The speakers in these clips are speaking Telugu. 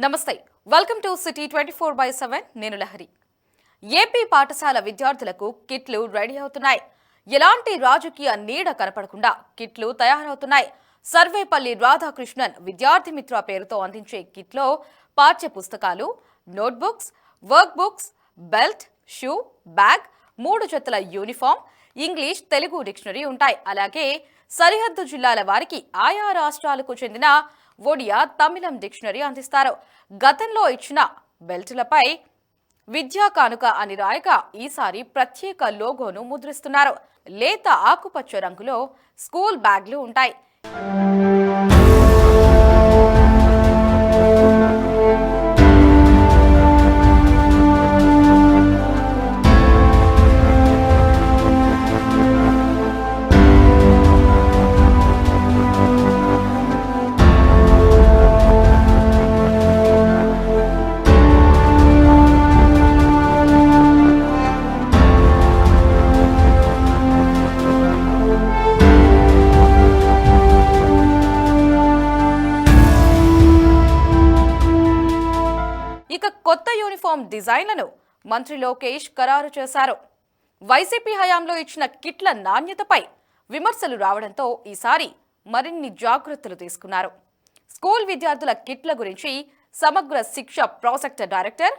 నమస్తే వెల్కమ్ టు సిటీ 24/7 నేను లహరి. ఏపీ పాఠశాల విద్యార్థులకు కిట్లు రెడీ అవుతున్నాయి. ఎలాంటి రాజకీయ నీడ కనపడకుండా కిట్లు తయారవుతున్నాయి. సర్వేపల్లి రాధాకృష్ణన్ విద్యార్థి మిత్ర పేరుతో అందించే కిట్లో పాఠ్య పుస్తకాలు, notebooks, work books, belt, shoe, bag, 3 జతల యూనిఫామ్, ఇంగ్లీష్, తెలుగు డిక్షనరీ ఉంటాయి. అలాగే సరిహద్దు జిల్లాల వారికి ఆయా రాష్ట్రాలకు చెందిన ఒడియా, తమిళం డిక్షనరీ అందిస్తారు. గతంలో ఇచ్చిన బెల్టులపై విద్యా కానుక అని రాయగా ఈసారి ప్రత్యేక లోగోను ముద్రిస్తున్నారు. లేత ఆకుపచ్చ రంగులో స్కూల్ బ్యాగ్లు ఉంటాయి. కొత్త యూనిఫామ్ డిజైన్లను మంత్రి లోకేష్ ఖరారు చేశారు. వైసీపీ హయాంలో ఇచ్చిన కిట్ల నాణ్యతపై విమర్శలు రావడంతో ఈసారి మరిన్ని జాగ్రత్తలు తీసుకున్నారు. స్కూల్ విద్యార్థుల కిట్ల గురించి సమగ్ర శిక్ష ప్రాజెక్ట్ డైరెక్టర్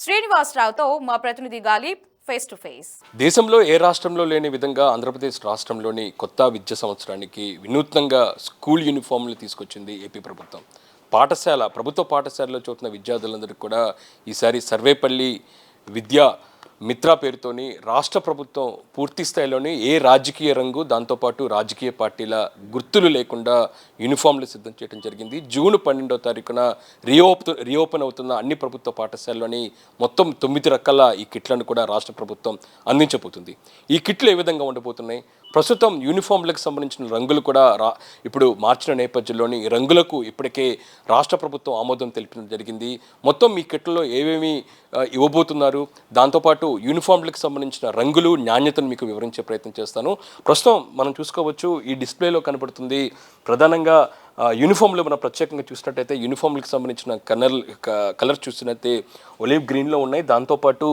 శ్రీనివాసరావుతో మా ప్రతినిధి గాలిబ్ ఫేస్ టు ఫేస్. దేశంలో ఏ రాష్ట్రంలో లేని విధంగా ఆంధ్రప్రదేశ్ రాష్ట్రంలోని కొత్త విద్యా సంవత్సరానికి వినూత్నంగా స్కూల్ యూనిఫామ్లు తీసుకొచ్చింది ఏపీ ప్రభుత్వం. ప్రభుత్వ పాఠశాలలో చదువుతున్న విద్యార్థులందరికీ కూడా ఈసారి సర్వేపల్లి విద్యా మిత్ర పేరుతోని రాష్ట్ర ప్రభుత్వం పూర్తి స్థాయిలోని ఏ రాజకీయ రంగు, దాంతోపాటు రాజకీయ పార్టీల గుర్తులు లేకుండా యూనిఫామ్లు సిద్ధం చేయడం జరిగింది. జూన్ 12వ తారీఖున రీఓపెన్ అవుతున్న అన్ని ప్రభుత్వ పాఠశాలలోని మొత్తం 9 రకాల ఈ కిట్లను కూడా రాష్ట్ర ప్రభుత్వం అందించబోతుంది. ఈ కిట్లు ఏ విధంగా ఉండబోతున్నాయి? ప్రస్తుతం యూనిఫామ్లకు సంబంధించిన రంగులు కూడా ఇప్పుడు మార్చిన నేపథ్యంలోని రంగులకు ఇప్పటికే రాష్ట్ర ప్రభుత్వం ఆమోదం తెలిపడం జరిగింది. మొత్తం ఈ కిట్లలో ఏమేమి ఇవ్వబోతున్నారు, దాంతోపాటు యూనిఫామ్లకు సంబంధించిన రంగులు, నాణ్యతను మీకు వివరించే ప్రయత్నం చేస్తాను. ప్రస్తుతం మనం చూసుకోవచ్చు, ఈ డిస్ప్లేలో కనబడుతుంది ప్రధానంగా యూనిఫామ్లో మనం ప్రత్యేకంగా చూసినట్టయితే యూనిఫామ్లకు సంబంధించిన కలర్ చూసినట్టే ఒలివ్ గ్రీన్లో ఉన్నాయి. దాంతోపాటు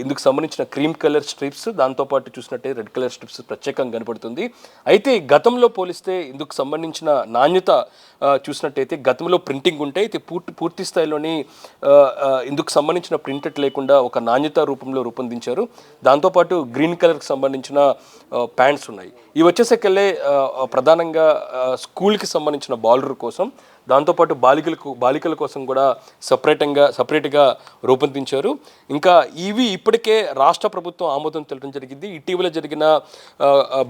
ఇందుకు సంబంధించిన క్రీమ్ కలర్ స్ట్రిప్స్, దాంతోపాటు చూసినట్టే రెడ్ కలర్ స్ట్రిప్స్ ప్రత్యేకంగా కనపడుతుంది. అయితే గతంలో పోలిస్తే ఇందుకు సంబంధించిన నాణ్యత చూసినట్టయితే గతంలో ప్రింటింగ్ ఉంటే అయితే పూర్తి స్థాయిలోని ఇందుకు సంబంధించిన ప్రింటెడ్ లేకుండా ఒక నాణ్యత రూపంలో రూపొందించారు. దాంతోపాటు గ్రీన్ కలర్కి సంబంధించిన ప్యాంట్స్ ఉన్నాయి. ఇవి వచ్చేసరికెళ్ళే ప్రధానంగా స్కూల్కి సంబంధించిన బాలర్ కోసం, దాంతోపాటు బాలికల కోసం కూడా సపరేట్గా రూపొందించారు. ఇంకా ఇవి ఇప్పటికే రాష్ట్ర ప్రభుత్వం ఆమోదం తెలపడం జరిగింది. ఇటీవల జరిగిన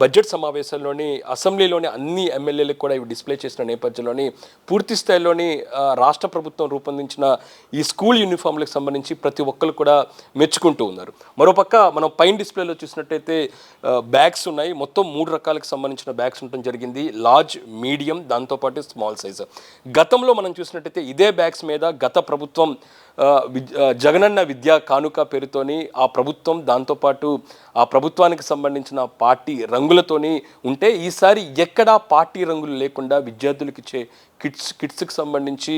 బడ్జెట్ సమావేశాల్లోని అసెంబ్లీలోని అన్ని ఎమ్మెల్యేలకు కూడా ఇవి డిస్ప్లే చేసిన నేపథ్యంలోని పూర్తి స్థాయిలోని రాష్ట్ర ప్రభుత్వం రూపొందించిన ఈ స్కూల్ యూనిఫామ్లకు సంబంధించి ప్రతి ఒక్కరు కూడా మెచ్చుకుంటూ ఉన్నారు. మరోపక్క మనం పైన డిస్ప్లేలో చూసినట్టయితే బ్యాగ్స్ ఉన్నాయి. మొత్తం 3 రకాలకు సంబంధించిన బ్యాగ్స్ ఉండటం జరిగింది. లార్జ్, మీడియం, దాంతోపాటు స్మాల్ సైజ్. గతంలో మనం చూసినట్టయితే ఇదే బ్యాగ్స్ మీద గత ప్రభుత్వం జగనన్న విద్యా కానుక పేరుతోని ఆ ప్రభుత్వం, దాంతోపాటు ఆ ప్రభుత్వానికి సంబంధించిన పార్టీ రంగులతోని ఉంటే ఈసారి ఎక్కడా పార్టీ రంగులు లేకుండా విద్యార్థులకు ఇచ్చే కిట్స్కి సంబంధించి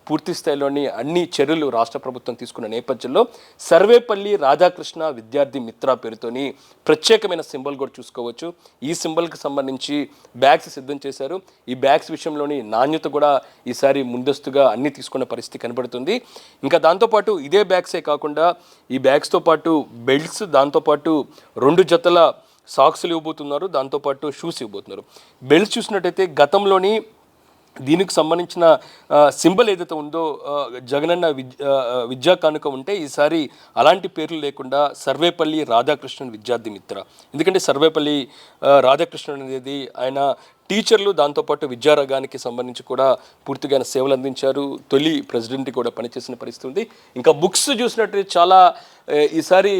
పూర్తి స్థాయిలోని అన్ని చర్యలు రాష్ట్ర ప్రభుత్వం తీసుకున్న నేపథ్యంలో సర్వేపల్లి రాధాకృష్ణ విద్యార్థి మిత్ర పేరుతోని ప్రత్యేకమైన సింబల్ కూడా చూసుకోవచ్చు. ఈ సింబల్కి సంబంధించి బ్యాగ్స్ సిద్ధం చేశారు. ఈ బ్యాగ్స్ విషయంలోని నాణ్యత కూడా ఈసారి ముందస్తుగా అన్ని తీసుకున్న పరిస్థితి కనబడుతుంది. ఇంకా దాంతోపాటు ఇదే బ్యాగ్సే కాకుండా ఈ బ్యాగ్స్తో పాటు బెల్ట్స్, దాంతోపాటు 2 జతల సాక్స్లు ఇవ్వబోతున్నారు. దాంతోపాటు షూస్ ఇవ్వబోతున్నారు. బెల్ట్స్ చూసినట్టయితే గతంలోని దీనికి సంబంధించిన సింబల్ ఏదైతే ఉందో జగనన్న విద్యా కానుక ఉంటే ఈసారి అలాంటి పేర్లు లేకుండా సర్వేపల్లి రాధాకృష్ణన్ విద్యార్థి మిత్ర. ఎందుకంటే సర్వేపల్లి రాధాకృష్ణన్ అనేది ఆయన టీచర్లు, దాంతోపాటు విద్యారంగానికి సంబంధించి కూడా పూర్తిగా సేవలు అందించారు. తొలి ప్రెసిడెంట్ కూడా పనిచేసిన పరిస్థితి ఉంది. ఇంకా బుక్స్ చూసినట్టు చాలా ఈసారి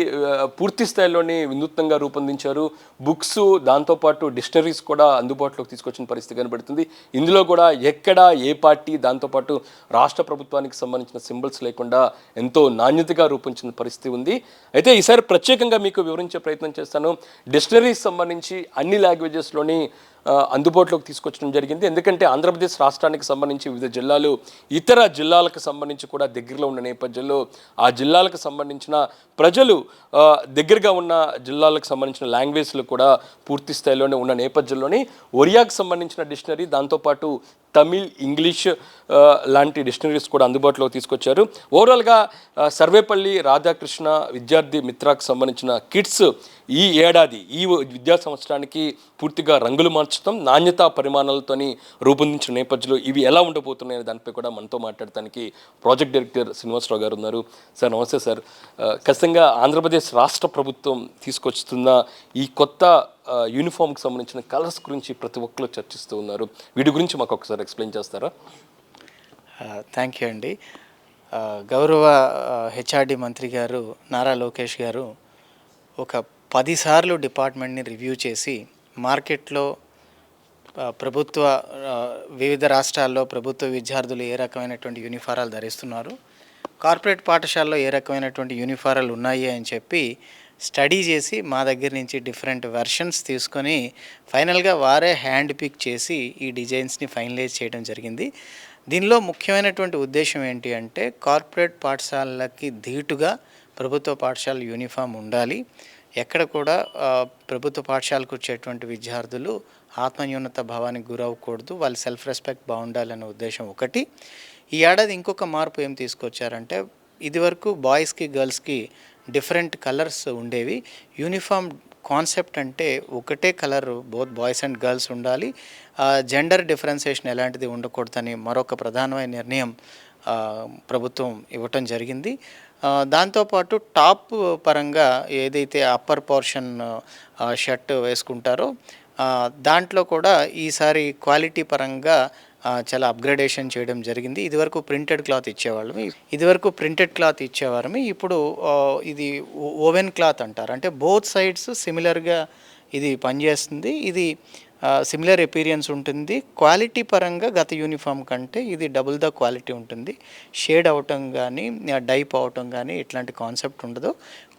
పూర్తి స్థాయిలోని వినూత్నంగా రూపొందించారు. బుక్స్, దాంతోపాటు డిక్షనరీస్ కూడా అందుబాటులోకి తీసుకొచ్చిన పరిస్థితి కనబడుతుంది. ఇందులో కూడా ఎక్కడా ఏ పార్టీ, దాంతోపాటు రాష్ట్ర ప్రభుత్వానికి సంబంధించిన సింబల్స్ లేకుండా ఎంతో నాణ్యతగా రూపొందించిన పరిస్థితి ఉంది. అయితే ఈసారి ప్రత్యేకంగా మీకు వివరించే ప్రయత్నం చేస్తాను. డిక్షనరీస్ సంబంధించి అన్ని లాంగ్వేజెస్లోని అందుబాటులోకి తీసుకొచ్చడం జరిగింది. ఎందుకంటే ఆంధ్రప్రదేశ్ రాష్ట్రానికి సంబంధించి వివిధ జిల్లాలు ఇతర జిల్లాలకు సంబంధించి కూడా దగ్గరలో ఉన్న నేపథ్యంలో ఆ జిల్లాలకు సంబంధించిన ప్రజలు దగ్గరగా ఉన్న జిల్లాలకు సంబంధించిన లాంగ్వేజ్లు కూడా పూర్తి స్థాయిలోనే ఉన్న నేపథ్యంలోని ఒరియాకు సంబంధించిన డిక్షనరీ, దాంతోపాటు తమిళ్, ఇంగ్లీష్ లాంటి డిక్షనరీస్ కూడా అందుబాటులోకి తీసుకొచ్చారు. ఓవరాల్గా సర్వేపల్లి రాధాకృష్ణ విద్యార్థి మిత్రాకు సంబంధించిన కిట్స్ ఈ ఏడాది ఈ విద్యా సంవత్సరానికి పూర్తిగా రంగులు మార్చడం, నాణ్యతా పరిమాణాలతోని రూపొందించిన నేపథ్యంలో ఇవి ఎలా ఉండబోతున్నాయనే దానిపై కూడా మనతో మాట్లాడటానికి ప్రాజెక్ట్ డైరెక్టర్ శ్రీనివాసరావు గారు ఉన్నారు. సార్ నమస్తే సార్. ఖచ్చితంగా ఆంధ్రప్రదేశ్ రాష్ట్ర ప్రభుత్వం తీసుకొస్తున్న ఈ కొత్త యూనిఫామ్కి సంబంధించిన కలర్స్ గురించి ప్రతి ఒక్కరు చర్చిస్తూ ఉన్నారు. వీటి గురించి మాకు ఒకసారి ఎక్స్ప్లెయిన్ చేస్తారా? థ్యాంక్ యూ అండి. గౌరవ హెచ్ఆర్డి మంత్రి గారు నారా లోకేష్ గారు ఒక 10 సార్లు డిపార్ట్మెంట్ని రివ్యూ చేసి మార్కెట్లో ప్రభుత్వ వివిధ రాష్ట్రాల్లో ప్రభుత్వ విద్యార్థులు ఏ రకమైనటువంటి యూనిఫారాలు ధరిస్తున్నారు, కార్పొరేట్ పాఠశాలలో ఏ రకమైనటువంటి యూనిఫారాలు ఉన్నాయి అని చెప్పి స్టడీ చేసి మా దగ్గర నుంచి డిఫరెంట్ వెర్షన్స్ తీసుకొని ఫైనల్గా వారే హ్యాండ్ పిక్ చేసి ఈ డిజైన్స్ని ఫైనలైజ్ చేయడం జరిగింది. దీనిలో ముఖ్యమైనటువంటి ఉద్దేశం ఏంటి అంటే కార్పొరేట్ పాఠశాలలకి ధీటుగా ప్రభుత్వ పాఠశాల యూనిఫామ్ ఉండాలి. ఎక్కడ కూడా ప్రభుత్వ పాఠశాలకు వచ్చేటువంటి విద్యార్థులు ఆత్మన్యూనత భావానికి గురవ్వకూడదు, వాళ్ళ సెల్ఫ్ రెస్పెక్ట్ బాగుండాలనే ఉద్దేశం ఒకటి. ఈ ఏడాది ఇంకొక మార్పు ఏం తీసుకొచ్చారంటే ఇదివరకు బాయ్స్కి గర్ల్స్కి డిఫరెంట్ కలర్స్ ఉండేవి. యూనిఫామ్ కాన్సెప్ట్ అంటే ఒకటే colour both boys and girls ఉండాలి, జెండర్ డిఫరెన్సియేషన్ ఎలాంటిది ఉండకూడదని మరొక ప్రధానమైన నిర్ణయం ప్రభుత్వం ఇవ్వటం జరిగింది. దాంతోపాటు టాప్ పరంగా ఏదైతే అప్పర్ పోర్షన్ షర్ట్ వేసుకుంటారో దాంట్లో కూడా ఈసారి క్వాలిటీ పరంగా చాలా అప్గ్రేడేషన్ చేయడం జరిగింది. ఇదివరకు ప్రింటెడ్ క్లాత్ ఇచ్చేవారము, ఇప్పుడు ఇది ఓవెన్ క్లాత్ అంటారు. అంటే బోత్ సైడ్స్ సిమిలర్గా ఇది పనిచేస్తుంది. ఇది సిమిలర్ ఎపీరియన్స్ ఉంటుంది. క్వాలిటీ పరంగా గత యూనిఫామ్ కంటే ఇది డబుల్ ద క్వాలిటీ ఉంటుంది. షేడ్ అవటం కానీ డైప్ అవటం కానీ ఇట్లాంటి కాన్సెప్ట్ ఉండదు.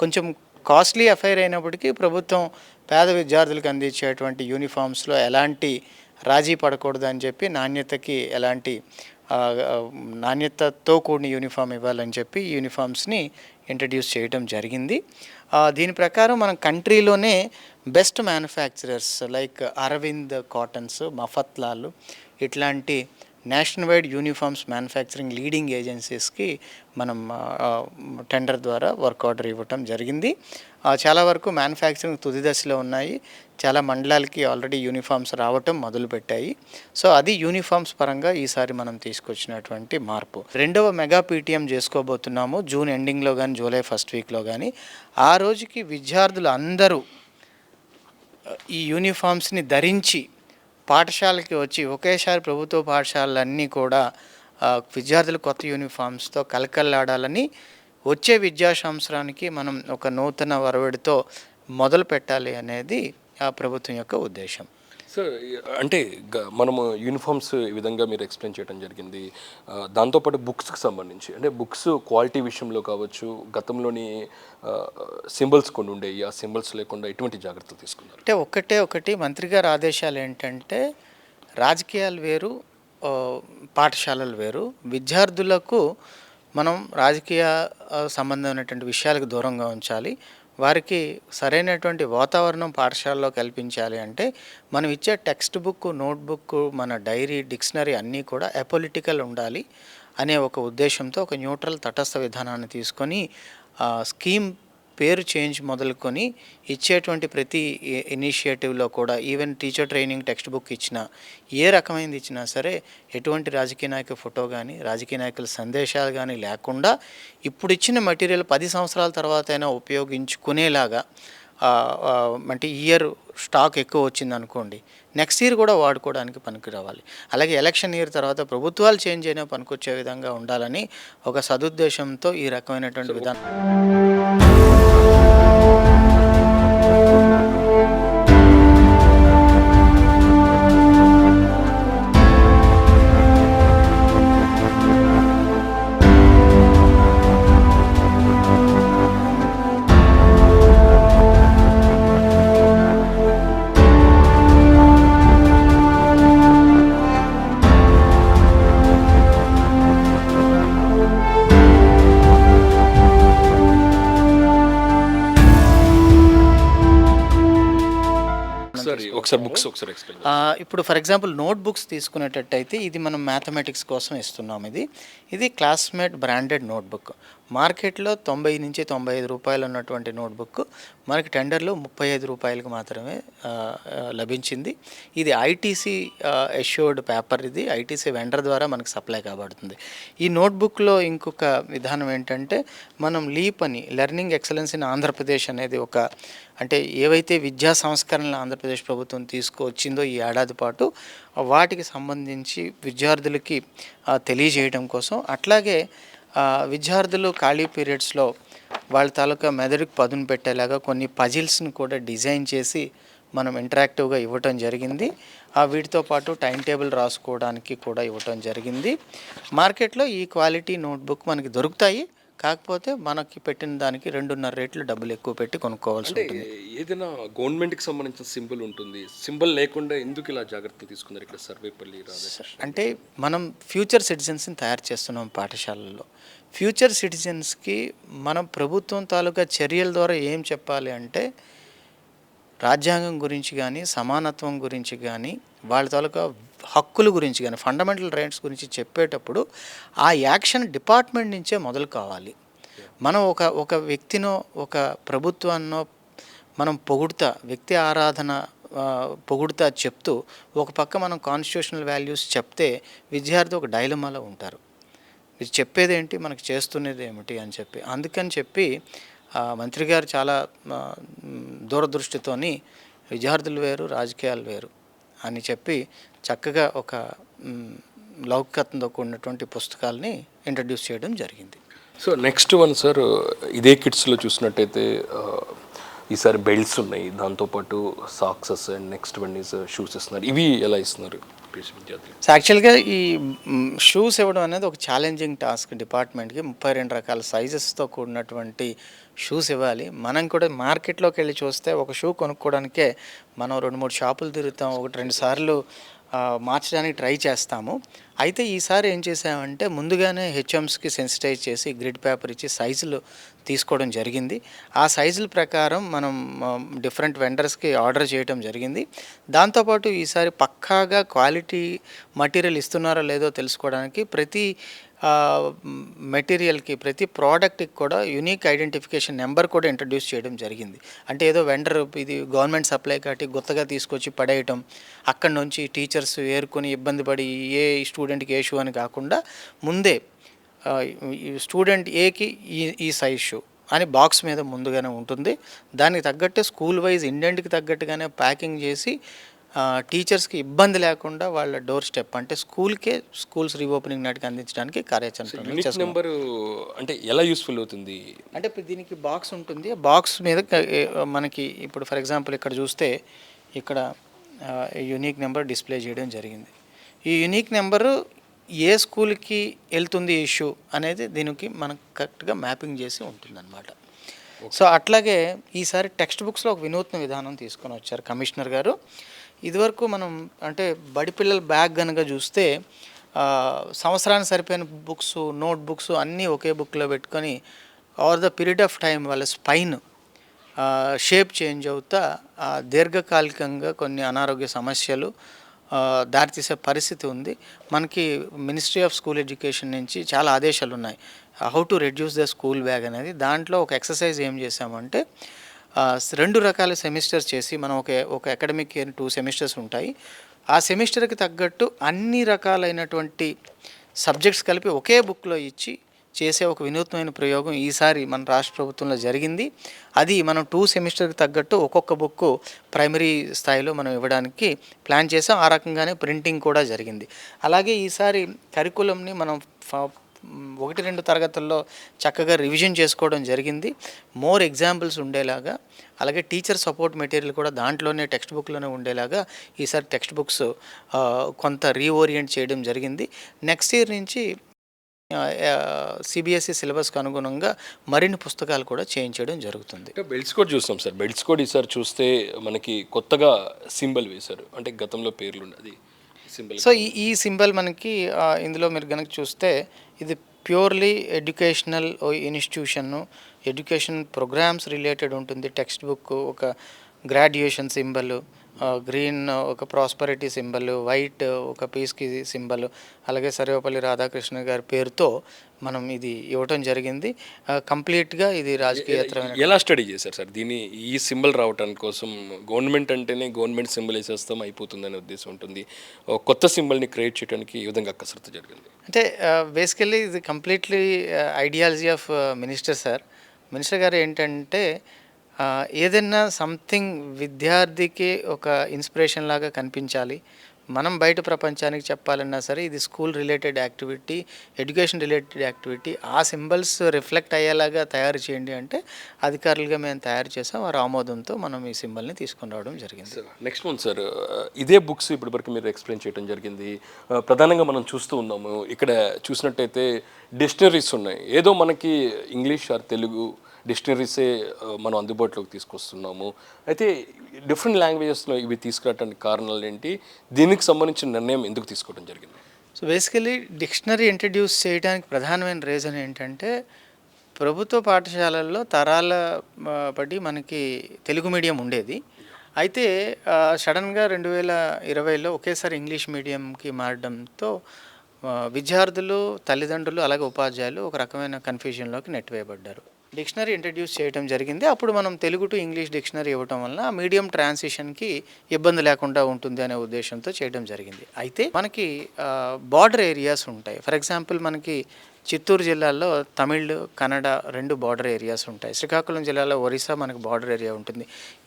కొంచెం కాస్ట్లీ అఫైర్ అయినప్పటికీ ప్రభుత్వం పేద విద్యార్థులకు అందించేటువంటి యూనిఫామ్స్లో ఎలాంటి రాజీ పడకూడదు అని చెప్పి నాణ్యతతో కూడిన యూనిఫామ్ ఇవ్వాలని చెప్పి ఈ యూనిఫామ్స్ని ఇంట్రడ్యూస్ చేయడం జరిగింది. దీని ప్రకారం మనం కంట్రీలోనే best manufacturers like Arvind cottons, Mafatlal ఇట్లాంటి national wide uniforms manufacturing leading ఏజెన్సీస్కి మనం టెండర్ ద్వారా వర్క్ ఆర్డర్ ఇవ్వటం జరిగింది. చాలా వరకు మ్యానుఫ్యాక్చరింగ్ తుది దశలో ఉన్నాయి. చాలా మండలాలకి ఆల్రెడీ యూనిఫామ్స్ రావటం మొదలుపెట్టాయి. సో అది యూనిఫామ్స్ పరంగా ఈసారి మనం తీసుకొచ్చినటువంటి మార్పు. 2వ మెగా పీటీఎం చేసుకోబోతున్నాము జూన్ ఎండింగ్లో కానీ జూలై ఫస్ట్ వీక్లో కానీ. ఆ రోజుకి విద్యార్థులు అందరూ ఈ యూనిఫామ్స్ని ధరించి పాఠశాలకి వచ్చి ఒకేసారి ప్రభుత్వ పాఠశాలన్నీ కూడా విద్యార్థులు కొత్త యూనిఫామ్స్తో కలకల్లాడాలని వచ్చే విద్యా సంవత్సరానికి మనం ఒక నూతన వరవడితో మొదలు పెట్టాలి అనేది ఆ ప్రభుత్వం యొక్క ఉద్దేశం. సార్ అంటే మనము యూనిఫామ్స్ ఈ విధంగా మీరు ఎక్స్ప్లెయిన్ చేయడం జరిగింది. దాంతోపాటు బుక్స్కి సంబంధించి అంటే బుక్స్ క్వాలిటీ విషయంలో కావచ్చు, గతంలోని సింబల్స్ కొన్ని ఉండేవి, ఆ సింబల్స్ లేకుండా ఎటువంటి జాగ్రత్తలు తీసుకున్నారు? అంటే ఒకటి మంత్రి గారి ఆదేశాలు ఏంటంటే రాజకీయాలు వేరు, పాఠశాలలు వేరు. విద్యార్థులకు మనం రాజకీయ సంబంధమైనటువంటి విషయాలకు దూరంగా ఉంచాలి. వారికి సరైనటువంటి వాతావరణం పాఠశాలలో కల్పించాలి అంటే మనం ఇచ్చే టెక్స్ట్ బుక్, నోట్బుక్, మన డైరీ, డిక్షనరీ అన్నీ కూడా అపొలిటికల్ ఉండాలి అనే ఒక ఉద్దేశంతో ఒక న్యూట్రల్ తటస్థ విధానాన్ని తీసుకొని స్కీమ్ పేరు చేంజ్ మొదలుకొని ఇచ్చేటువంటి ప్రతి ఇనిషియేటివ్లో కూడా even teacher training text book ఇచ్చినా, ఏ రకమైనది ఇచ్చినా సరే ఎటువంటి రాజకీయ నాయకుల ఫోటో కానీ రాజకీయ నాయకుల సందేశాలు కానీ లేకుండా ఇప్పుడు ఇచ్చిన మెటీరియల్ 10 సంవత్సరాల తర్వాత అయినా ఉపయోగించుకునేలాగా, అంటే ఇయర్ స్టాక్ ఎక్కువ వచ్చింది అనుకోండి, నెక్స్ట్ ఇయర్ కూడా వాడుకోవడానికి పనికి రావాలి. అలాగే ఎలక్షన్ ఇయర్ తర్వాత ప్రభుత్వాలు చేంజ్ అయినా పనికొచ్చే విధంగా ఉండాలని ఒక సదుద్దేశంతో ఈ రకమైనటువంటి విధానం ఒకసారి బుక్స్ ఒకసారి ఎక్స్ప్లెయిన్. ఇప్పుడు ఫర్ ఎగ్జాంపుల్ నోట్ బుక్స్ తీసుకునేటట్టయితే ఇది మనం మ్యాథమెటిక్స్ కోసం ఇస్తున్నాం. ఇది క్లాస్మేట్ బ్రాండెడ్ నోట్బుక్. మార్కెట్లో 90 నుంచి 95 రూపాయలు ఉన్నటువంటి నోట్బుక్ మనకి టెండర్లో 35 రూపాయలకు మాత్రమే లభించింది. ఇది ఐటీసీ ఎష్యూర్డ్ పేపర్. ఇది ఐటీసీ వెండర్ ద్వారా మనకు సప్లై కాబడుతుంది. ఈ నోట్బుక్లో ఇంకొక విధానం ఏంటంటే మనం లీప్ అని లెర్నింగ్ ఎక్సలెన్స్ ఇన్ ఆంధ్రప్రదేశ్ అనేది అంటే ఏవైతే విద్యా సంస్కరణలు ఆంధ్రప్రదేశ్ ప్రభుత్వం తీసుకువచ్చిందో ఈ ఏడాది పాటు వాటికి సంబంధించి విద్యార్థులకి తెలియజేయడం కోసం, అట్లాగే విద్యార్థులు ఖాళీ పీరియడ్స్లో వాళ్ళ తాలూకా మెదడుకు పదును పెట్టేలాగా కొన్ని పజిల్స్ని కూడా డిజైన్ చేసి మనం ఇంటరాక్టివ్గా ఇవ్వటం జరిగింది. వీటితో పాటు టైం టేబుల్ రాసుకోవడానికి కూడా ఇవ్వటం జరిగింది. మార్కెట్లో ఈ క్వాలిటీ నోట్బుక్ మనకి దొరుకుతాయి. కాకపోతే మనకి పెట్టిన దానికి 2.5 రెట్లు డబ్బులు ఎక్కువ పెట్టి కొనుక్కోవాల్సి ఉంటుంది. ఏదైనా గవర్నమెంట్కి సంబంధించిన సింబల్ ఉంటుంది, సింబల్ లేకుండా ఎందుకు ఇలా జాగ్రత్తలు తీసుకున్నారు ఇక్కడ సర్వేపల్లి రాధాకృష్ణ? అంటే మనం ఫ్యూచర్ సిటిజన్స్ని తయారు చేస్తున్నాం పాఠశాలల్లో. ఫ్యూచర్ సిటిజన్స్కి మనం ప్రభుత్వం తాలూకా చర్యల ద్వారా ఏం చెప్పాలి అంటే రాజ్యాంగం గురించి కానీ, సమానత్వం గురించి కానీ, వాళ్ళ తాలూకా హక్కుల గురించి కానీ, ఫండమెంటల్ రైట్స్ గురించి చెప్పేటప్పుడు ఆ యాక్షన్ డిపార్ట్మెంట్ నుంచే మొదలు కావాలి. మనం ఒక వ్యక్తినో ఒక ప్రభుత్వాన్నో మనం పొగుడుతా, వ్యక్తి ఆరాధన పొగుడుతా చెప్తూ ఒక పక్క మనం కాన్స్టిట్యూషనల్ వాల్యూస్ చెప్తే విద్యార్థి ఒక డైలమాలో ఉంటారు. ఇది చెప్పేదేంటి, మనకు చేస్తున్నది ఏమిటి అని చెప్పి. అందుకని చెప్పి మంత్రి గారు చాలా దూరదృష్టితోని విద్యార్థులు వేరు, రాజకీయాలు వేరు అని చెప్పి చక్కగా ఒక లౌకికతతో కూడినటువంటి పుస్తకాలని ఇంట్రడ్యూస్ చేయడం జరిగింది. సో నెక్స్ట్ వన్ సార్, ఇదే కిట్స్లో చూసినట్టయితే ఈసారి బెల్ట్స్ ఉన్నాయి, దాంతోపాటు socks and next one is shoes ఇస్తున్నారు. ఇవి ఎలా ఇస్తున్నారు విద్యార్థులు? సో యాక్చువల్గా ఈ షూస్ ఇవ్వడం అనేది ఒక ఛాలెంజింగ్ టాస్క్ డిపార్ట్మెంట్కి. 32 రకాల సైజెస్తో కూడినటువంటి షూస్ ఇవ్వాలి. మనం కూడా మార్కెట్లోకి వెళ్ళి చూస్తే ఒక షూ కొనుక్కోవడానికే మనం 2-3 షాపులు తిరుగుతాం, 1-2 సార్లు మార్చడానికి ట్రై చేస్తాము. అయితే ఈసారి ఏం చేసామంటే ముందుగానే హెచ్ఎమ్స్కి సెన్సిటైజ్ చేసి గ్రిడ్ పేపర్ ఇచ్చి సైజులు తీసుకోవడం జరిగింది. ఆ సైజుల ప్రకారం మనం డిఫరెంట్ వెండర్స్కి ఆర్డర్ చేయడం జరిగింది. దాంతోపాటు ఈసారి పక్కాగా క్వాలిటీ మటీరియల్ ఇస్తున్నారో లేదో తెలుసుకోవడానికి ప్రతి మెటీరియల్కి, ప్రతి ప్రోడక్ట్కి కూడా యూనిక్ ఐడెంటిఫికేషన్ నెంబర్ కూడా ఇంట్రడ్యూస్ చేయడం జరిగింది. అంటే ఏదో వెండర్ ఇది గవర్నమెంట్ సప్లై కాబట్టి గుత్తగా తీసుకొచ్చి పడేయటం, అక్కడి నుంచి టీచర్స్ ఏరుకొని ఇబ్బంది పడి ఏ స్టూడెంట్కి ఏ షూ అని కాకుండా ముందే స్టూడెంట్ ఏకి ఈ సైజ్ షూ అని బాక్స్ మీద ముందుగానే ఉంటుంది. దానికి తగ్గట్టే స్కూల్ వైజ్ ఇండెంట్కి తగ్గట్టుగానే ప్యాకింగ్ చేసి టీచర్స్కి ఇబ్బంది లేకుండా వాళ్ళ డోర్ స్టెప్ అంటే స్కూల్స్ రీఓపెనింగ్ నాటికి అందించడానికి కార్యాచరణ. నెంబర్ అంటే ఎలా యూస్ఫుల్ అవుతుంది అంటే దీనికి బాక్స్ ఉంటుంది. బాక్స్ మీద మనకి ఇప్పుడు ఫర్ ఎగ్జాంపుల్ ఇక్కడ చూస్తే ఇక్కడ యూనిక్ నెంబర్ డిస్ప్లే చేయడం జరిగింది. ఈ యూనిక్ నెంబరు ఏ స్కూల్కి వెళ్తుంది ఈ ఇష్యూ అనేది దీనికి మనకు కరెక్ట్గా మ్యాపింగ్ చేసి ఉంటుందన్నమాట. సో అట్లాగే ఈసారి టెక్స్ట్ బుక్స్లో ఒక వినూత్న విధానం తీసుకొని వచ్చారు కమిషనర్ గారు. ఇదివరకు మనం అంటే బడి పిల్లల బ్యాగ్ కనుక చూస్తే సంవత్సరానికి సరిపోయిన బుక్స్, నోట్ బుక్స్ అన్నీ ఒకే బుక్లో పెట్టుకొని over the period of time వాళ్ళ స్పైన్ షేప్ చేంజ్ అవుతా దీర్ఘకాలికంగా కొన్ని అనారోగ్య సమస్యలు దారితీసే పరిస్థితి ఉంది. మనకి మినిస్ట్రీ ఆఫ్ స్కూల్ ఎడ్యుకేషన్ నుంచి చాలా ఆదేశాలు ఉన్నాయి, how to reduce the school bag అనేది. దాంట్లో ఒక ఎక్సర్సైజ్ ఏం చేసామంటే 2 రకాల సెమిస్టర్స్ చేసి మనం ఒక అకాడమిక్ ఇయర్ 2 సెమిస్టర్స్ ఉంటాయి. ఆ సెమిస్టర్కి తగ్గట్టు అన్ని రకాలైనటువంటి సబ్జెక్ట్స్ కలిపి ఒకే బుక్లో ఇచ్చి చేసే ఒక వినూత్నమైన ప్రయోగం ఈసారి మన రాష్ట్ర ప్రభుత్వంలో జరిగింది. అది మనం 2 సెమిస్టర్కి తగ్గట్టు ఒక్కొక్క బుక్ ప్రైమరీ స్థాయిలో మనం ఇవ్వడానికి ప్లాన్ చేసాం. ఆ రకంగానే ప్రింటింగ్ కూడా జరిగింది. అలాగే ఈసారి కరికులంని మనం 1-2 తరగతుల్లో చక్కగా రివిజన్ చేసుకోవడం జరిగింది. మోర్ ఎగ్జాంపుల్స్ ఉండేలాగా, అలాగే టీచర్ సపోర్ట్ మెటీరియల్ కూడా దాంట్లోనే టెక్స్ట్ బుక్లోనే ఉండేలాగా ఈసారి టెక్స్ట్ బుక్స్ కొంత రీఓరియంట్ చేయడం జరిగింది. నెక్స్ట్ ఇయర్ నుంచి సిబిఎస్ఈ సిలబస్కి అనుగుణంగా మరిన్ని పుస్తకాలు కూడా చేయించడం జరుగుతుంది. బెల్ట్స్ కూడా చూస్తాం సార్. బెల్ట్స్ కూడా ఈసారి చూస్తే మనకి కొత్తగా సింబల్ వేశారు, అంటే గతంలో పేర్లు ఉన్నది సింబల్. సో ఈ సింబల్ మనకి ఇందులో మీరు కనుక చూస్తే ఇది ప్యూర్లీ ఎడ్యుకేషనల్ ఇన్స్టిట్యూషన్ను, ఎడ్యుకేషన్ ప్రోగ్రామ్స్ రిలేటెడ్ ఉంటుంది. టెక్స్ట్ బుక్, ఒక గ్రాడ్యుయేషన్ సింబల్, గ్రీన్ ఒక ప్రాస్పరిటీ సింబల్, వైట్ ఒక పీస్కి సింబల్, అలాగే సర్వేపల్లి రాధాకృష్ణ గారి పేరుతో మనం ఇది ఇవ్వటం జరిగింది. కంప్లీట్గా ఇది రాజకీయేతరమైన. ఎలా స్టడీ చేశారు సార్ దీన్ని? ఈ సింబల్ రావడానికి కోసం గవర్నమెంట్ అంటేనే గవర్నమెంట్ సింబల్ వేసేస్తాం అయిపోతుందనే ఉద్దేశం ఉంటుంది. ఒక కొత్త సింబల్ని క్రియేట్ చేయడానికి ఈ విధంగా కసరత్తు జరిగింది. అంటే బేసికల్లీ ఇది completely ideology of minister sir. Minister గారు ఏంటంటే ఏదైనా సంథింగ్ విద్యార్థికి ఒక ఇన్స్పిరేషన్ లాగా కనిపించాలి, మనం బయట ప్రపంచానికి చెప్పాలన్నా సరే ఇది school related activity, education related activity, ఆ సింబల్స్ రిఫ్లెక్ట్ అయ్యేలాగా తయారు చేయండి అంటే అధికారులుగా మేము తయారు చేసాం. వారి ఆమోదంతో మనం ఈ సింబల్ని తీసుకొని రావడం జరిగింది. నెక్స్ట్ వన్ సార్, ఇదే బుక్స్ ఇప్పటివరకు మీరు ఎక్స్ప్లెయిన్ చేయడం జరిగింది. ప్రధానంగా మనం చూస్తూ ఉన్నాము, ఇక్కడ చూసినట్టయితే డిక్షనరీస్ ఉన్నాయి. ఏదో మనకి ఇంగ్లీష్ ఆర్ తెలుగు డిక్షనరీసే మనం అందుబాటులోకి తీసుకొస్తున్నాము. అయితే డిఫరెంట్ లాంగ్వేజెస్లో ఇవి తీసుకురావడానికి కారణాలు ఏంటి? దీనికి సంబంధించిన నిర్ణయం ఎందుకు తీసుకోవడం జరిగింది? సో బేసికలీ డిక్షనరీ ఇంట్రడ్యూస్ చేయడానికి ప్రధానమైన రీజన్ ఏంటంటే ప్రభుత్వ పాఠశాలల్లో తరాల బట్టి మనకి తెలుగు మీడియం ఉండేది. అయితే సడన్గా 2020లో ఒకేసారి ఇంగ్లీష్ మీడియంకి మారడంతో విద్యార్థులు, తల్లిదండ్రులు, అలాగే ఉపాధ్యాయులు ఒక రకమైన కన్ఫ్యూజన్లోకి నెట్టివేయబడ్డారు. డిక్షనరీ ఇంట్రడ్యూస్ చేయడం జరిగింది. అప్పుడు మనం తెలుగు టు ఇంగ్లీష్ డిక్షనరీ ఇవ్వటం వల్ల మీడియం ట్రాన్సిషన్కి ఇబ్బంది లేకుండా ఉంటుంది అనే ఉద్దేశంతో చేయడం జరిగింది. అయితే మనకి బార్డర్ ఏరియాస్ ఉంటాయి. ఫర్ ఎగ్జాంపుల్ మనకి చిత్తూరు జిల్లాలో తమిళ్, కన్నడ 2 బార్డర్ ఏరియాస్ ఉంటాయి. శ్రీకాకుళం జిల్లాలో ఒరిస్సా మనకు బార్డర్ ఏరియా ఉంటుంది.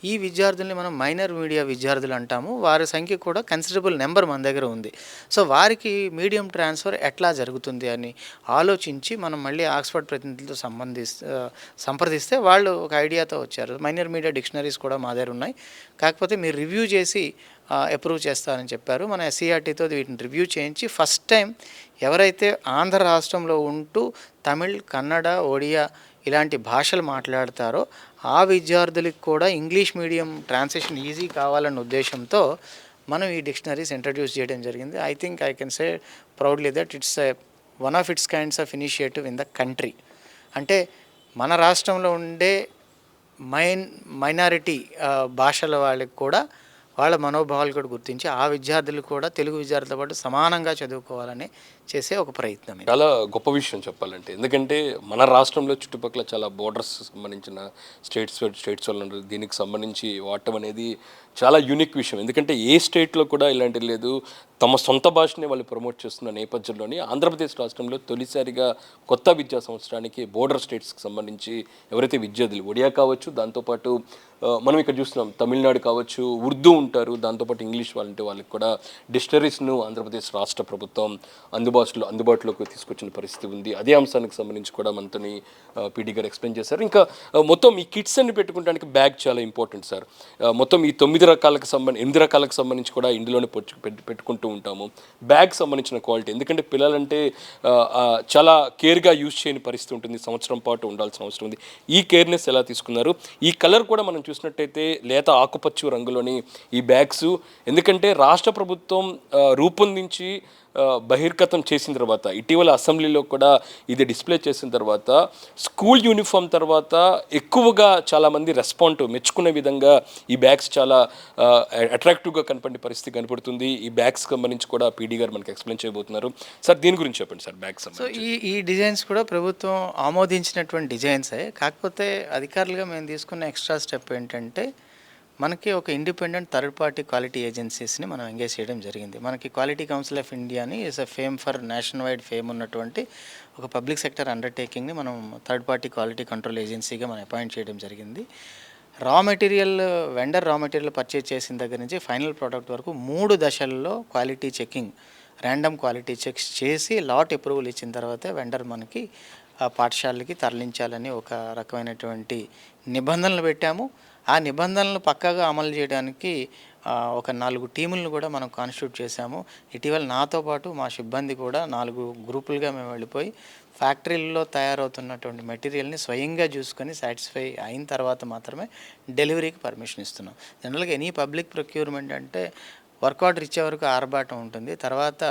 ఈ విద్యార్థుల్ని మనం మైనర్ మీడియా విద్యార్థులు అంటాము. వారి సంఖ్య కూడా కన్సిడరబుల్ నెంబర్ మన దగ్గర ఉంది. సో వారికి మీడియం ట్రాన్స్ఫర్ ఎట్లా జరుగుతుంది అని ఆలోచించి మనం మళ్ళీ ఆక్స్ఫర్డ్ ప్రతినిధులతో సంప్రదిస్తే వాళ్ళు ఒక ఐడియాతో వచ్చారు. మైనర్ మీడియా డిక్షనరీస్ కూడా మా దగ్గర ఉన్నాయి, కాకపోతే మీరు రివ్యూ చేసి అప్రూవ్ చేస్తారని చెప్పారు. మన ఎస్సీఆర్టీతో వీటిని రివ్యూ చేయించి ఫస్ట్ టైం ఎవరైతే ఆంధ్ర రాష్ట్రంలో ఉంటూ తమిళ్, కన్నడ, ఒడియా ఇలాంటి భాషలు మాట్లాడతారో ఆ విద్యార్థులకు కూడా ఇంగ్లీష్ మీడియం ట్రాన్సిషన్ ఈజీ కావాలన్న ఉద్దేశంతో మనం ఈ డిక్షనరీస్ ఇంట్రడ్యూస్ చేయడం జరిగింది. I think I can say proudly that it's one of it's kinds of initiative in the country. అంటే మన రాష్ట్రంలో ఉండే మైనారిటీ భాషల వాళ్ళకి కూడా వాళ్ళ మనోభావాలు కూడా గుర్తించి ఆ విద్యార్థులు కూడా తెలుగు విద్యార్థులతో పాటు సమానంగా చదువుకోవాలని చేసే ఒక ప్రయత్నం. చాలా గొప్ప విషయం చెప్పాలంటే, ఎందుకంటే మన రాష్ట్రంలో చుట్టుపక్కల చాలా బోర్డర్స్ సంబంధించిన స్టేట్స్ వాళ్ళు దీనికి సంబంధించి వాడటం అనేది చాలా యూనిక్ విషయం. ఎందుకంటే ఏ స్టేట్లో కూడా ఇలాంటిది లేదు. తమ సొంత భాషని వాళ్ళు ప్రమోట్ చేస్తున్న నేపథ్యంలోని ఆంధ్రప్రదేశ్ రాష్ట్రంలో తొలిసారిగా కొత్త విద్యా సంవత్సరానికి బోర్డర్ స్టేట్స్కి సంబంధించి ఎవరైతే విద్యార్థులు ఒడియా కావచ్చు, దాంతోపాటు మనం ఇక్కడ చూస్తున్నాం తమిళనాడు కావచ్చు, ఉర్దూ ఉంటారు, దాంతోపాటు ఇంగ్లీష్ వాళ్ళకి కూడా డిక్షనరీస్ను ఆంధ్రప్రదేశ్ రాష్ట్ర ప్రభుత్వం అందుబాటులోకి తీసుకొచ్చిన పరిస్థితి ఉంది. అదే అంశానికి సంబంధించి కూడా మనతోని పీడీ గారు ఎక్స్ప్లెయిన్ చేశారు. ఇంకా మొత్తం ఈ కిట్స్ అన్ని పెట్టుకోవడానికి బ్యాగ్ చాలా ఇంపార్టెంట్ సార్. మొత్తం ఈ 8 రకాలకు సంబంధించి కూడా ఇందులోనే పెట్టుకుంటూ ఉంటాము. బ్యాగ్ సంబంధించిన క్వాలిటీ, ఎందుకంటే పిల్లలంటే చాలా కేర్గా యూజ్ చేయని పరిస్థితి ఉంటుంది, సంవత్సరం పాటు ఉండాల్సిన అవసరం ఉంది. ఈ కేర్నెస్ ఎలా తీసుకున్నారు? ఈ కలర్ కూడా మనం చూసినట్టయితే లేత ఆకుపచ్చ రంగులోని ఈ బ్యాగ్స్, ఎందుకంటే రాష్ట్ర ప్రభుత్వం రూపొందించి బహిర్గతం చేసిన తర్వాత, ఇటీవల అసెంబ్లీలో కూడా ఇది డిస్ప్లే చేసిన తర్వాత, స్కూల్ యూనిఫామ్ తర్వాత ఎక్కువగా చాలామంది మెచ్చుకునే విధంగా ఈ బ్యాగ్స్ చాలా అట్రాక్టివ్గా కనపడే పరిస్థితి కనపడుతుంది. ఈ బ్యాగ్స్ సంబంధించి కూడా పీడీ గారు మనకి ఎక్స్ప్లెయిన్ చేయబోతున్నారు. సార్ దీని గురించి చెప్పండి సార్. బ్యాగ్స్ సో ఈ డిజైన్స్ కూడా ప్రభుత్వం ఆమోదించినటువంటి డిజైన్సే. కాకపోతే అధికారులుగా మేము తీసుకున్న ఎక్స్ట్రా స్టెప్ ఏంటంటే మనకి ఒక ఇండిపెండెంట్ థర్డ్ పార్టీ క్వాలిటీ ఏజెన్సీస్ని మనం ఎంగేజ్ చేయడం జరిగింది. మనకి క్వాలిటీ కౌన్సిల్ ఆఫ్ ఇండియాని is a fame for national wide fame ఉన్నటువంటి ఒక పబ్లిక్ సెక్టర్ అండర్టేకింగ్ని మనం థర్డ్ పార్టీ క్వాలిటీ కంట్రోల్ ఏజెన్సీగా మనం అపాయింట్ చేయడం జరిగింది. వెండర్ రా మెటీరియల్ పర్చేజ్ చేసిన దగ్గర నుంచి ఫైనల్ ప్రోడక్ట్ వరకు 3 దశల్లో quality checking, random quality checks చేసి లాట్ అప్రూవల్ ఇచ్చిన తర్వాతే వెండర్ మనకి పాఠశాలకి తరలించాలని ఒక రకమైనటువంటి నిబంధనలు పెట్టాము. ఆ నిబంధనలు పక్కాగా అమలు చేయడానికి ఒక 4 టీములను కూడా మనం కాన్స్టిట్యూట్ చేశాము. ఇటీవల నాతో పాటు మా సిబ్బంది కూడా 4 గ్రూపులుగా మేము వెళ్ళిపోయి ఫ్యాక్టరీల్లో తయారవుతున్నటువంటి మెటీరియల్ని స్వయంగా చూసుకొని సాటిస్ఫై అయిన తర్వాత మాత్రమే డెలివరీకి పర్మిషన్ ఇస్తున్నాం. జనరల్గా ఎనీ పబ్లిక్ ప్రొక్యూర్మెంట్ అంటే వర్క్ ఆర్డర్ ఇచ్చే వరకు ఆర్భాటం ఉంటుంది. తర్వాత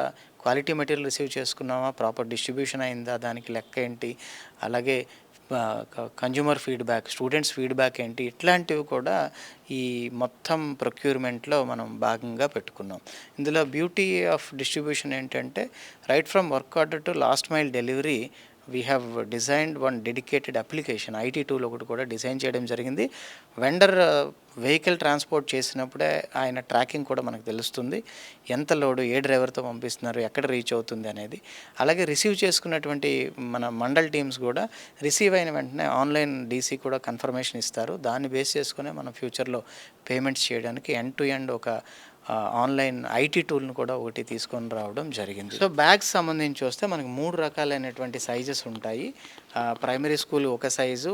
క్వాలిటీ మెటీరియల్ రిసీవ్ చేసుకున్నామా, ప్రాపర్ డిస్ట్రిబ్యూషన్ అయిందా, దానికి లెక్క ఏంటి, అలాగే కన్జ్యూమర్ ఫీడ్బ్యాక్, స్టూడెంట్స్ ఫీడ్బ్యాక్ ఏంటి, ఇట్లాంటివి కూడా ఈ మొత్తం ప్రొక్యూర్మెంట్లో మనం భాగంగా పెట్టుకున్నాం. ఇందులో బ్యూటీ ఆఫ్ డిస్ట్రిబ్యూషన్ ఏంటంటే right from work order to last mile delivery we have designed one dedicated application, IT tool ఒకటి కూడా డిజైన్ చేయడం జరిగింది. వెండర్ వెహికల్ ట్రాన్స్పోర్ట్ చేసినప్పుడే ఆయన ట్రాకింగ్ కూడా మనకు తెలుస్తుంది, ఎంత లోడు ఏ డ్రైవర్తో పంపిస్తున్నారు, ఎక్కడ రీచ్ అవుతుంది అనేది. అలాగే రిసీవ్ చేసుకున్నటువంటి మన మండల్ టీమ్స్ కూడా రిసీవ్ అయిన వెంటనే ఆన్లైన్ డీసీ కూడా కన్ఫర్మేషన్ ఇస్తారు. దాన్ని బేస్ చేసుకునే మనం ఫ్యూచర్లో పేమెంట్స్ చేయడానికి ఎండ్ టు ఎండ్ ఒక ఆన్లైన్ ఐటీ టూల్ను కూడా ఒకటి తీసుకొని రావడం జరిగింది. సో బ్యాగ్స్ సంబంధించి వస్తే మనకు 3 రకాలైనటువంటి సైజెస్ ఉంటాయి. ప్రైమరీ స్కూల్ ఒక సైజు,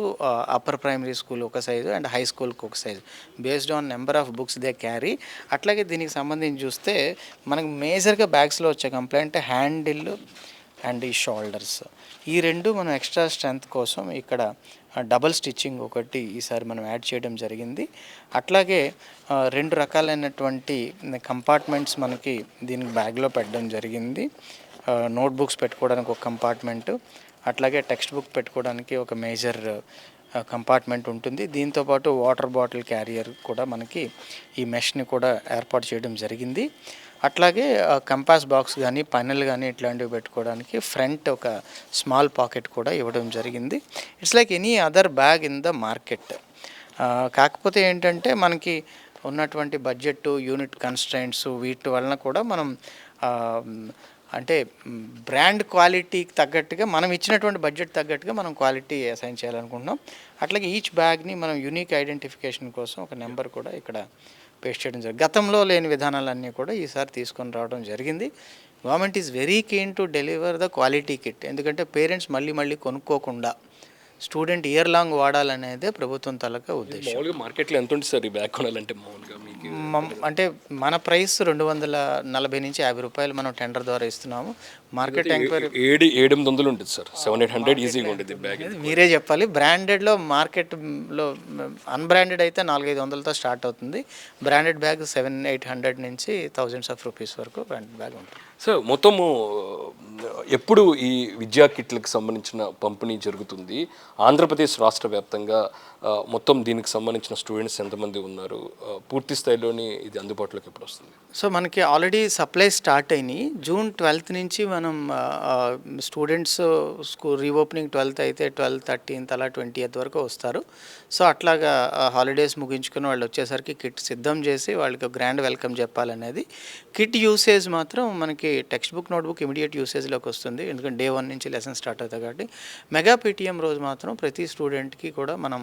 అప్పర్ ప్రైమరీ స్కూల్ ఒక సైజు అండ్ హై స్కూల్కి ఒక size, based on number of books they carry. అట్లాగే దీనికి సంబంధించి చూస్తే మనకు మేజర్గా బ్యాగ్స్లో వచ్చే కంప్లైంట్ హ్యాండిల్ అండ్ ఈ షోల్డర్స్, ఈ రెండు మనం ఎక్స్ట్రా స్ట్రెంత్ కోసం ఇక్కడ డబల్ స్టిచ్చింగ్ ఒకటి ఈసారి మనం యాడ్ చేయడం జరిగింది. అట్లాగే 2 రకాలైనటువంటి కంపార్ట్మెంట్స్ మనకి దీనికి బ్యాగ్లో పెట్టడం జరిగింది. నోట్బుక్స్ పెట్టుకోవడానికి ఒక కంపార్ట్మెంటు, అట్లాగే టెక్స్ట్ బుక్ పెట్టుకోవడానికి ఒక మేజర్ కంపార్ట్మెంట్ ఉంటుంది. దీంతోపాటు వాటర్ బాటిల్ క్యారియర్ కూడా మనకి ఈ మెష్ని కూడా ఏర్పాటు చేయడం జరిగింది. అట్లాగే కంపాస్ బాక్స్ కానీ పన్నెల్ కానీ ఇట్లాంటివి పెట్టుకోవడానికి ఫ్రంట్ ఒక స్మాల్ పాకెట్ కూడా ఇవ్వడం జరిగింది. It's like any other bag in the market. కాకపోతే ఏంటంటే మనకి ఉన్నటువంటి బడ్జెట్, యూనిట్ కన్స్ట్రైంట్స్ వీటి వలన కూడా మనం అంటే బ్రాండ్ క్వాలిటీకి తగ్గట్టుగా మనం ఇచ్చినటువంటి బడ్జెట్ తగ్గట్టుగా మనం క్వాలిటీ అసైన్ చేయాలనుకుంటున్నాం. అట్లాగే ఈచ్ బ్యాగ్ని మనం యూనిక్ ఐడెంటిఫికేషన్ కోసం ఒక నెంబర్ కూడా ఇక్కడ పేస్ట్ చేయడం జరిగింది. గతంలో లేని విధానాలన్నీ కూడా ఈసారి తీసుకొని రావడం జరిగింది. Government is very keen to deliver the quality kit. ఎందుకంటే పేరెంట్స్ మళ్ళీ కొనుక్కోకుండా స్టూడెంట్ ఇయర్ లాంగ్ వాడాలనేదే ప్రభుత్వం తాలూకా ఉద్దేశం. మామూలుగా మార్కెట్లో ఎంత ఉంటుంది సార్ ఈ బ్యాగ్ కొనాలంటే? మామూలుగా మీకు అంటే మన ప్రైస్ 240 నుంచి 50 రూపాయలు మనం టెండర్ ద్వారా ఇస్తున్నాము. మార్కెట్ ఎంక్వైరీ 700 ఉంటుంది సార్, 700-800 ఈజీగా ఉంటుంది బ్యాగ్. మీరే చెప్పాలి. బ్రాండెడ్లో మార్కెట్లో అన్బ్రాండెడ్ అయితే 400-500తో స్టార్ట్ అవుతుంది. బ్రాండెడ్ బ్యాగ్ 700-800 నుంచి థౌజండ్స్ ఆఫ్ రూపీస్ వరకు బ్రాండెడ్ బ్యాగ్ ఉంటుంది. సో మొత్తము ఎప్పుడు ఈ విద్యా కిట్లకు సంబంధించిన పంపిణీ జరుగుతుంది? ఆంధ్రప్రదేశ్ రాష్ట్ర వ్యాప్తంగా మొత్తం దీనికి సంబంధించిన స్టూడెంట్స్ ఎంతమంది ఉన్నారు? పూర్తి స్థాయిలోని ఇది అందుబాటులోకి ఎప్పుడు వస్తుంది? సో మనకి ఆల్రెడీ సప్లై స్టార్ట్ అయినాయి. జూన్ 12th నుంచి మనం స్టూడెంట్స్ స్కూల్ రీఓపెనింగ్ 12th అయితే 12th, 13th అలా 20th వరకు వస్తారు. సో అట్లాగా హాలిడేస్ ముగించుకుని వాళ్ళు వచ్చేసరికి కిట్ సిద్ధం చేసి వాళ్ళకి గ్రాండ్ వెల్కమ్ చెప్పాలనేది. కిట్ యూసేజ్ మాత్రం మనకి టెక్స్ట్ బుక్, నోట్బుక్ ఇమీడియట్ యూసేజ్లోకి వస్తుంది. ఎందుకంటే Day 1 నుంచి లెసన్ స్టార్ట్ అవుతాయి కాబట్టి. మెగా పీటీఎం రోజు మాత్రం ప్రతి స్టూడెంట్కి కూడా మనం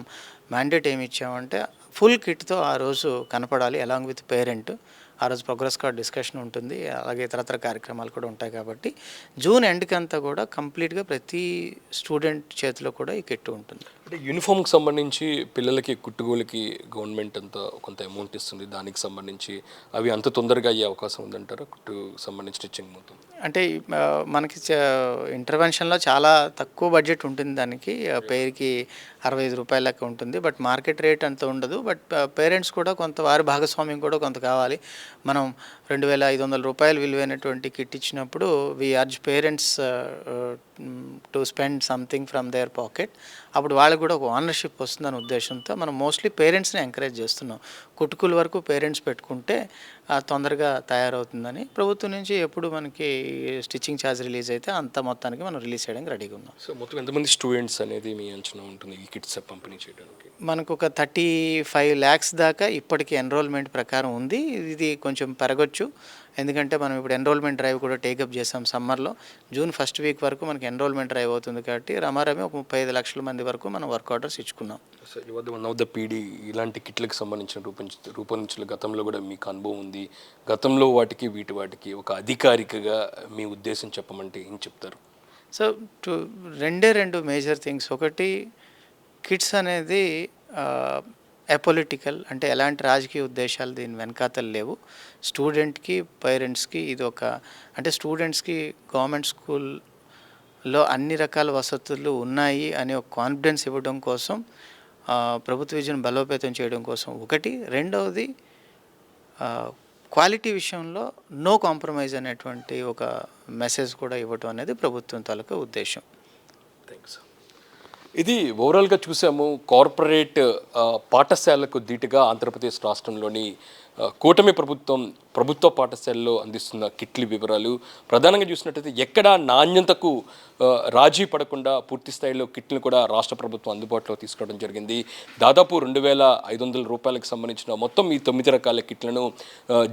మ్యాండేట్ ఏమి ఇచ్చామంటే ఫుల్ కిట్తో ఆ రోజు కనపడాలి అలాంగ్ విత్ పేరెంట్. ఆ రోజు ప్రోగ్రెస్ కార్డ్ డిస్కషన్ ఉంటుంది, అలాగే ఇతరత్ర కార్యక్రమాలు కూడా ఉంటాయి కాబట్టి జూన్ ఎండ్కి అంతా కూడా కంప్లీట్గా ప్రతి స్టూడెంట్ చేతిలో కూడా ఈ కిట్ ఉంటుంది. అంటే యూనిఫామ్కి సంబంధించి పిల్లలకి కుట్టుగోలుకి గవర్నమెంట్ అంతా కొంత అమౌంట్ ఇస్తుంది, దానికి సంబంధించి అవి అంత తొందరగా అయ్యే అవకాశం ఉందంటారా? కుట్టుకు సంబంధించి స్టిచ్చింగ్ మొత్తం అంటే మనకి ఇంటర్వెన్షన్లో చాలా తక్కువ బడ్జెట్ ఉంటుంది. దానికి పేరుకి 65 రూపాయల లెక్క ఉంటుంది. బట్ మార్కెట్ రేట్ అంత ఉండదు. బట్ పేరెంట్స్ కూడా కొంత వారి భాగస్వామ్యం కూడా కొంత కావాలి. మనం 2500 రూపాయలు విలువైనటువంటి కిట్ ఇచ్చినప్పుడు we urge parents to spend something from their pocket. అప్పుడు వాళ్ళకి కూడా ఒక ఓనర్షిప్ వస్తుందనే ఉద్దేశంతో మనం మోస్ట్లీ పేరెంట్స్ని ఎంకరేజ్ చేస్తున్నాం. కుటుకుల వరకు పేరెంట్స్ పెట్టుకుంటే తొందరగా తయారవుతుందని. ప్రభుత్వం నుంచి ఎప్పుడు మనకి స్టిచ్చింగ్ ఛార్జ్ రిలీజ్ అయితే అంత మొత్తానికి మనం రిలీజ్ చేయడానికి రెడీగా ఉన్నాం. సో మొత్తం ఎంతమంది స్టూడెంట్స్ అనేది మీ అంచనా ఉంటుంది ఈ కిట్స్ పంపిణీ చేయడానికి? మనకు ఒక 35 lakhs దాకా ఇప్పటికి ఎన్రోల్మెంట్ ప్రకారం ఉంది. ఇది కొంచెం పెరగొచ్చు, ఎందుకంటే మనం ఇప్పుడు ఎన్రోల్మెంట్ డ్రైవ్ కూడా టేకప్ చేసాం సమ్మర్లో. June 1st వీక్ వరకు మనకి ఎన్రోల్మెంట్ డ్రైవ్ అవుతుంది కాబట్టి రమారమి ఒక 35 లక్షల మంది వరకు మనం వర్క్ ఆర్డర్స్ ఇచ్చుకున్నాం. Sir you are the one of the PD. ఇలాంటి కిట్లకు సంబంధించిన రూపొందించిన గతంలో కూడా మీకు అనుభవం ఉంది. గతంలో వాటికి ఒక అధికారికగా మీ ఉద్దేశం చెప్పమంటే ఏం చెప్తారు? సో రెండు మేజర్ థింగ్స్. ఒకటి, కిడ్స్ అనేది అపొలిటికల్, అంటే ఎలాంటి రాజకీయ ఉద్దేశాలు దీని వెనకాతలు లేవు. స్టూడెంట్కి, పేరెంట్స్కి ఇది ఒక, అంటే స్టూడెంట్స్కి గవర్నమెంట్ స్కూల్లో అన్ని రకాల వసతులు ఉన్నాయి అనే ఒక కాన్ఫిడెన్స్ ఇవ్వడం కోసం, ప్రభుత్వ విద్యను బలోపేతం చేయడం కోసం ఒకటి. రెండవది, క్వాలిటీ విషయంలో నో కాంప్రమైజ్ అనేటువంటి ఒక మెసేజ్ కూడా ఇవ్వడం అనేది ప్రభుత్వం తాలూకా ఉద్దేశం. థ్యాంక్స్. ఇది ఓవరాల్గా చూసాము. కార్పొరేట్ పాఠశాలకు ధీటుగా ఆంధ్రప్రదేశ్ రాష్ట్రంలోని కూటమి ప్రభుత్వ పాఠశాలలో అందిస్తున్న కిట్ల వివరాలు ప్రధానంగా చూసినట్టయితే ఎక్కడా నాణ్యతకు రాజీ పడకుండా పూర్తి స్థాయిలో కిట్లను కూడా రాష్ట్ర ప్రభుత్వం అందుబాటులో తీసుకోవడం జరిగింది. దాదాపు 2,500 రూపాయలకు సంబంధించిన మొత్తం ఈ 9 రకాల కిట్లను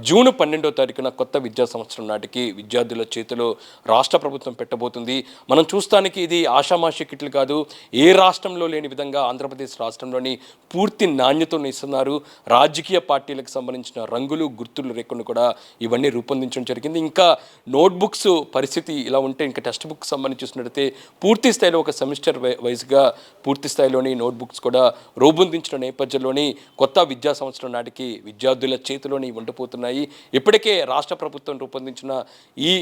జూన్ 12వ తారీఖున కొత్త విద్యా సంవత్సరం నాటికి విద్యార్థుల చేతిలో రాష్ట్ర ప్రభుత్వం పెట్టబోతుంది. మనం చూస్తానికి ఇది ఆషామాషి కిట్లు కాదు. ఏ రాష్ట్రంలో లేని విధంగా ఆంధ్రప్రదేశ్ రాష్ట్రంలోని పూర్తి నాణ్యతను ఇస్తున్నారు. రాజకీయ పార్టీలకు సంబంధించిన రంగులు గుర్తులు రేకుండా కూడా ఇవన్నీ రూపొందించడం జరిగింది. ఇంకా నోట్బుక్స్ పరిస్థితి ఇలా ఉంటే ఇంకా టెక్స్ట్ బుక్ సంబంధించి చూసినట్టయితే పూర్తి స్థాయిలో ఒక సెమిస్టర్ వైజ్గా పూర్తి స్థాయిలోని నోట్బుక్స్ కూడా రూపొందించిన నేపథ్యంలోని కొత్త విద్యా సంవత్సరం నాటికి విద్యార్థుల చేతిలోని ఉండిపోతున్నాయి. ఇప్పటికే రాష్ట్ర ప్రభుత్వం రూపొందించిన ఈ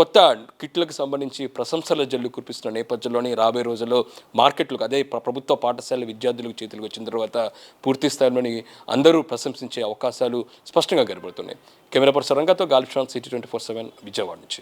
కొత్త కిట్లకు సంబంధించి ప్రశంసల జల్లు కురిపిస్తున్న నేపథ్యంలోని రాబోయే రోజుల్లో మార్కెట్లకు అదే ప్రభుత్వ పాఠశాల విద్యార్థులకు చేతులకు వచ్చిన తర్వాత పూర్తి స్థాయిలోని అందరూ ప్రశంసించే అవకాశాలు స్పష్టంగా కనబడుతున్నాయి. కెమెరా పర్సన్ రంగతో గాలిషాన్ సిటీ 24/7 విజయవాడ నుంచి.